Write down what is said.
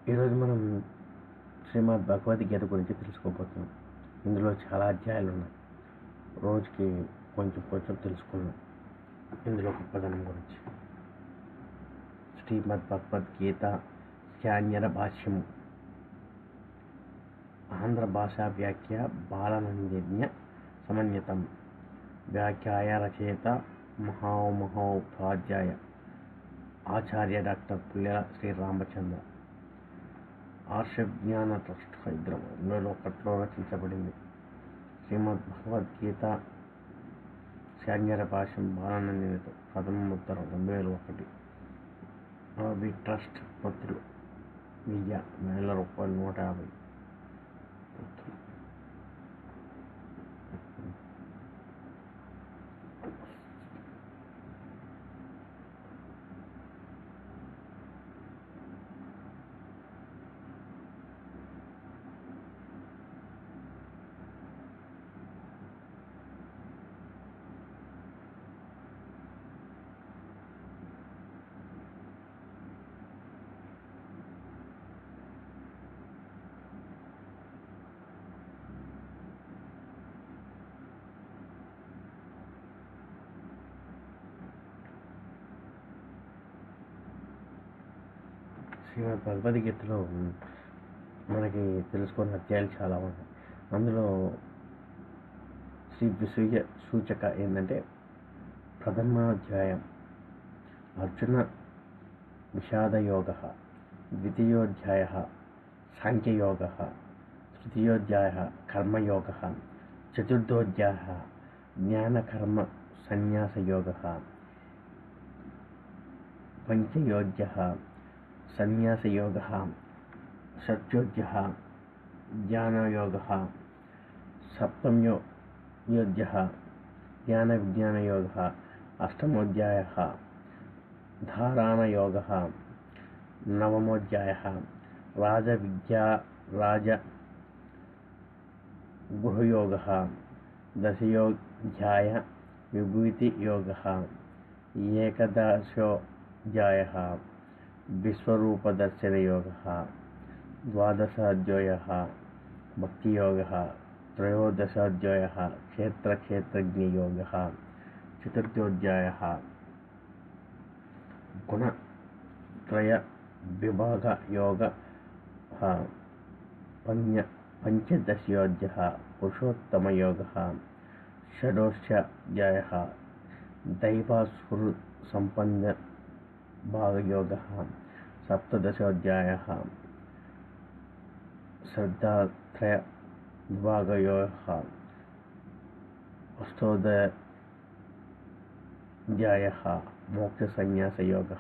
ఈరోజు మనం శ్రీమద్ భగవద్గీత గురించి తెలుసుకోబోతున్నాం. ఇందులో చాలా అధ్యాయాలు ఉన్నాయి. రోజుకి కొంచెం కొంచెం తెలుసుకున్నాం. ఇందులో గొప్పదనం గురించి శ్రీమద్ భగవద్గీత శాన్యర భాష్యము. ఆంధ్ర భాషా వ్యాఖ్య బాలనందిన్య సమన్వితం. వ్యాఖ్యాయ రచయిత మహోపాధ్యాయ ఆచార్య డాక్టర్ పుల్లెల శ్రీరామచంద్ర. ఆర్ష జ్ఞాన ట్రస్ట్ హైదరాబాద్ 2001లో రచించబడింది. శ్రీమద్ భగవద్గీత శాన్యర భాష్యం బాలనందినితో ప్రథమ ముద్ర 2001. అవి ట్రస్ట్ పత్రులు 1000 రూపాయలు 150. శ్రీమద్ భగవద్గీతలో మనకి తెలుసుకున్న అధ్యాయాలు చాలా ఉన్నాయి. అందులో శ్రీ విసూయ సూచక ఏంటంటే ప్రథమాధ్యాయం అర్జున విషాదయోగ, ద్వితీయోధ్యాయ సాంఖ్యయోగ, తృతీయోధ్యాయ కర్మయోగ, చతుర్థోధ్యాయ జ్ఞానకర్మ సన్యాసయోగ, పంచయోధ్యాయ సన్యాసయోగ, షష్ఠోధ్యాయ జ్ఞానయోగ, సప్తమోధ్యాయ జ్ఞాన విజ్ఞానయోగ, అష్టమోధ్యాయ ధారణయోగ, నవమోధ్యాయ రాజగృహయోగ, దశయోధ్యాయ విభూతియోగ, ఏకాదశోధ్యాయ విశ్వరూపదర్శనయోగ, ద్వాదశోధ్యాయ భక్తియోగ, త్రయోదశోధ్యాయ క్షేత్రజ్ఞయోగ, చతుర్థోధ్యాయ గుణత్రయ విభాగ యోగ, పంచదశోధ్యాయ పురుషోత్తమయోగ, షోడశోధ్యాయ దైవాసుర సంపన్న భాగయోగ, సప్తదశోధ్యాయ శ్రద్ధాత్రయ విభాగయోగ, అష్టోధ్యాయ మోక్ష సన్యాసయోగ,